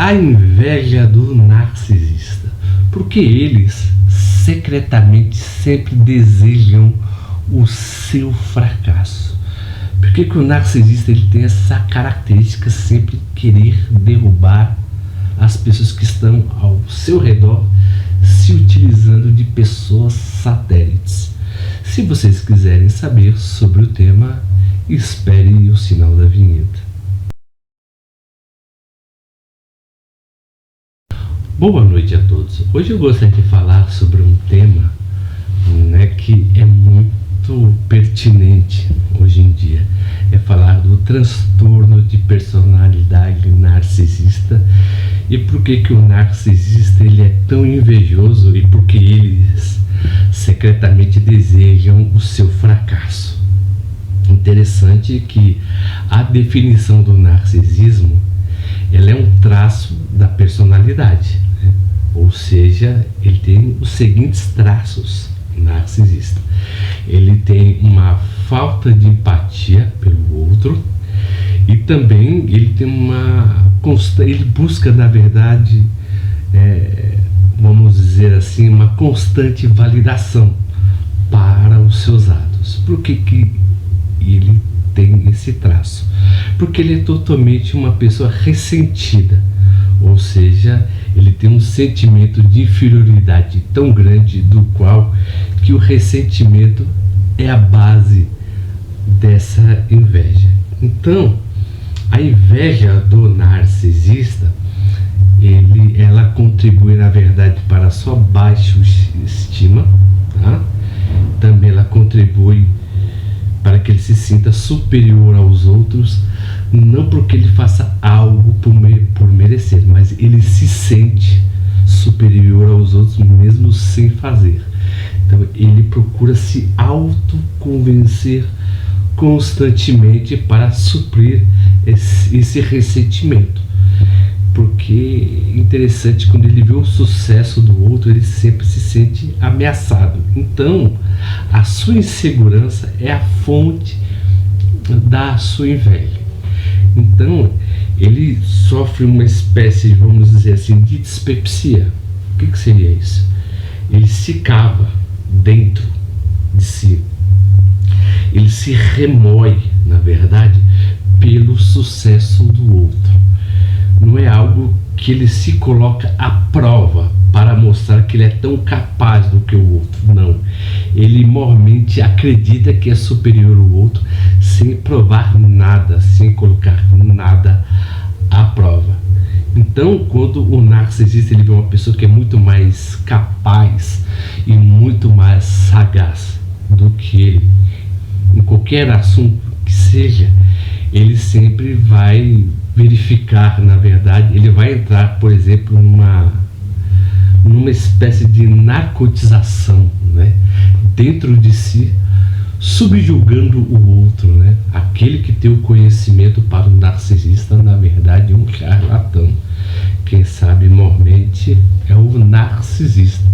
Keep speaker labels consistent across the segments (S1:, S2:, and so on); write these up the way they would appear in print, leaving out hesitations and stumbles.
S1: A inveja do narcisista, porque eles secretamente sempre desejam o seu fracasso. Por que o narcisista ele tem essa característica sempre querer derrubar as pessoas que estão ao seu redor, se utilizando de pessoas satélites? Se vocês quiserem saber sobre o tema, espere o sinal da vinheta. Boa noite a todos. Hoje eu gostaria de falar sobre um tema que é muito pertinente hoje em dia. É falar do transtorno de personalidade narcisista e por que o narcisista ele é tão invejoso e por que eles secretamente desejam o seu fracasso. Interessante que a definição do narcisismo ela é um traço da personalidade, né? Ou seja, ele tem os seguintes traços narcisista. Ele tem uma falta de empatia pelo outro e também ele tem ele busca, na verdade, vamos dizer assim, uma constante validação para os seus atos. Por que ele tem esse traço? Porque ele é totalmente uma pessoa ressentida, ou seja, ele tem um sentimento de inferioridade tão grande do qual que o ressentimento é a base dessa inveja. Então, a inveja do narcisista, ela contribui, na verdade, para a sua baixa estima, tá? Também ela contribui para que ele se sinta superior aos outros, não porque ele faça algo por merecer, mas ele se sente superior aos outros mesmo sem fazer. Então ele procura se autoconvencer constantemente para suprir esse ressentimento. Porque interessante, quando ele vê o sucesso do outro, ele sempre se sente ameaçado. Então, a sua insegurança é a fonte da sua inveja. Então, ele sofre uma espécie, vamos dizer assim, de dispepsia. O que seria isso? Ele se cava dentro de si. Ele se remói, na verdade, pelo sucesso do outro. Não é algo que ele se coloca à prova para mostrar que ele é tão capaz do que o outro. Não. Ele mormente acredita que é superior ao outro sem provar nada, sem colocar nada à prova. Então, quando o narcisista ele vê uma pessoa que é muito mais capaz e muito mais sagaz do que ele, em qualquer assunto que seja, ele sempre vai verificar, na verdade, ele vai entrar, por exemplo, numa espécie de narcotização, né? Dentro de si, subjugando o outro, né? Aquele que tem o conhecimento para o narcisista, na verdade, é um charlatão. Quem sabe mormente é o narcisista,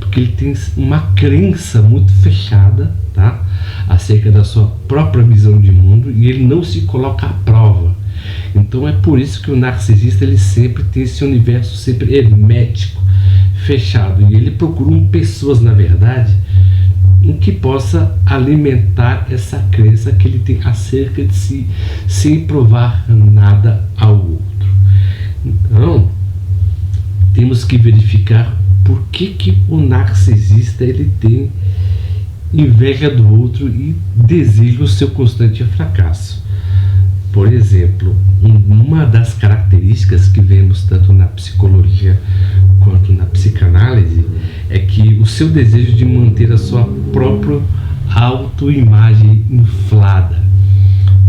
S1: porque ele tem uma crença muito fechada, tá? Acerca da sua própria visão de mundo e ele não se coloca à prova. Então é por isso que o narcisista ele sempre tem esse universo sempre hermético, fechado, e ele procura pessoas, na verdade, em que possa alimentar essa crença que ele tem acerca de si, sem provar nada ao outro. Então, temos que verificar por que o narcisista ele tem inveja do outro e deseja o seu constante fracasso. Por exemplo, uma das características que vemos tanto na psicologia quanto na psicanálise é que o seu desejo de manter a sua própria autoimagem inflada.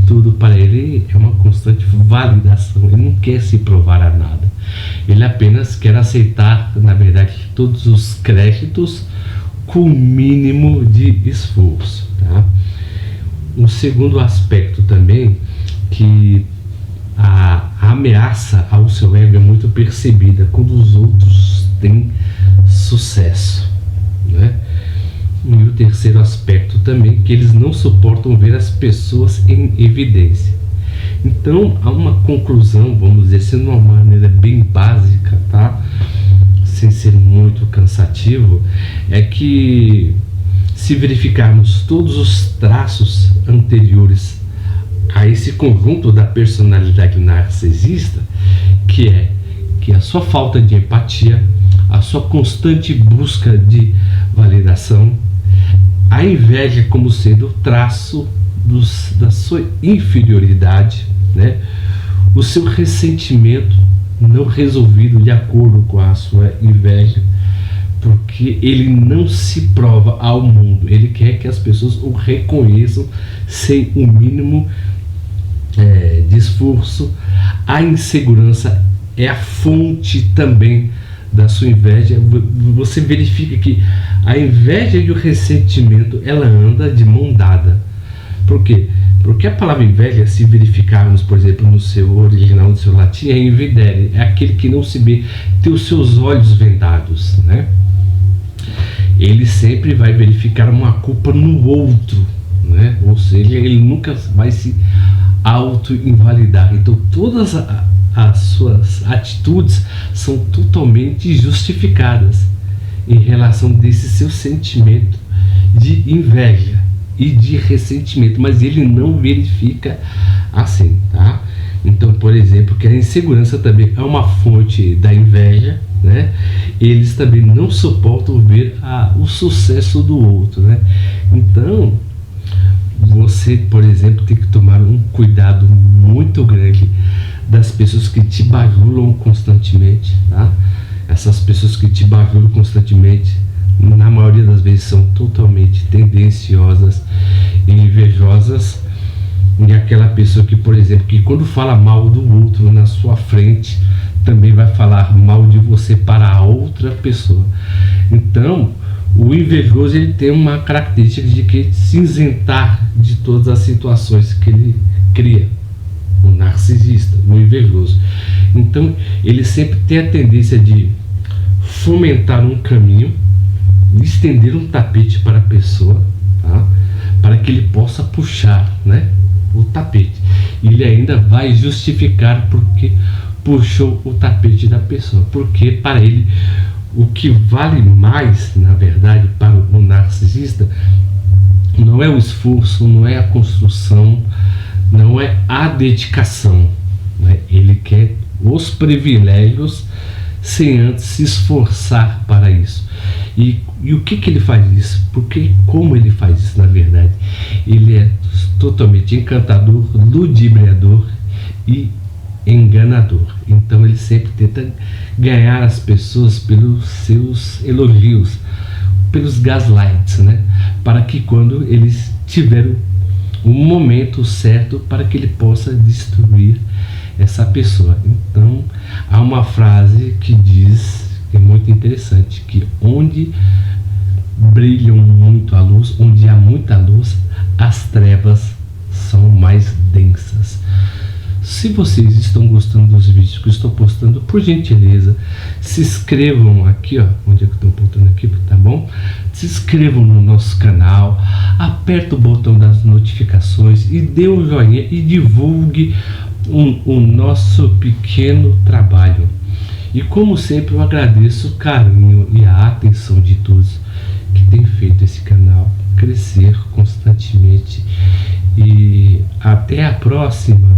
S1: Tudo para ele é uma constante validação, ele não quer se provar a nada. Ele apenas quer aceitar, na verdade, todos os créditos com o mínimo de esforço, tá? Um segundo aspecto também, que a ameaça ao seu ego é muito percebida quando os outros têm sucesso, né? E o terceiro aspecto também, que eles não suportam ver as pessoas em evidência. Então, há uma conclusão, vamos dizer assim, de uma maneira bem básica, tá? Sem ser muito cansativo, é que se verificarmos todos os traços anteriores a esse conjunto da personalidade narcisista, que é a sua falta de empatia, a sua constante busca de validação, a inveja como sendo o traço da sua inferioridade, né? O seu ressentimento não resolvido de acordo com a sua inveja, porque ele não se prova ao mundo, ele quer que as pessoas o reconheçam sem o mínimo de esforço. A insegurança é a fonte também da sua inveja. Você verifica que a inveja e o ressentimento, ela anda de mão dada. Por quê? Porque a palavra inveja, se verificarmos, por exemplo, no seu original, no seu latim, é invidere, é aquele que não se vê, tem os seus olhos vendados, né? Ele sempre vai verificar uma culpa no outro, né? Ou seja, ele nunca vai se auto-invalidar. Então, todas as suas atitudes são totalmente justificadas em relação desse seu sentimento de inveja e de ressentimento, mas ele não verifica assim, tá? Então, por exemplo, que a insegurança também é uma fonte da inveja, né? Eles também não suportam ver o sucesso do outro, né? Então, você, por exemplo, tem que tomar um cuidado muito grande das pessoas que te bajulam constantemente, tá? Essas pessoas que te bajulam constantemente, na maioria das vezes, são totalmente tendenciosas e invejosas. E aquela pessoa que, por exemplo, que quando fala mal do outro na sua frente, também vai falar mal de você para a outra pessoa. Então, o invejoso, ele tem uma característica de que se isentar de todas as situações que ele cria. O narcisista, o invejoso. Então, ele sempre tem a tendência de fomentar um caminho, estender um tapete para a pessoa, tá? Para que ele possa puxar, né, o tapete. Ele ainda vai justificar porque puxou o tapete da pessoa, porque para ele o que vale mais, na verdade, para o narcisista, não é o esforço, não é a construção, não é a dedicação, né? Ele quer os privilégios sem antes se esforçar para isso. E o que ele faz isso? Porque como ele faz isso, na verdade? Ele é totalmente encantador, ludibriador e enganador. Então ele sempre tenta ganhar as pessoas pelos seus elogios, pelos gaslights, né? Para que quando eles tiverem o momento certo, para que ele possa destruir essa pessoa. Então há uma frase que diz, que é muito interessante, que onde brilham muito a luz, onde há muita luz, as trevas são mais densas. Se vocês estão gostando dos vídeos que eu estou postando, por gentileza, se inscrevam aqui, ó, onde é que eu estou botando aqui, tá bom? Se inscrevam no nosso canal, aperta o botão das notificações e dê um joinha e divulgue o nosso pequeno trabalho. E como sempre, eu agradeço o carinho e a atenção de todos que têm feito esse canal crescer constantemente. E até a próxima.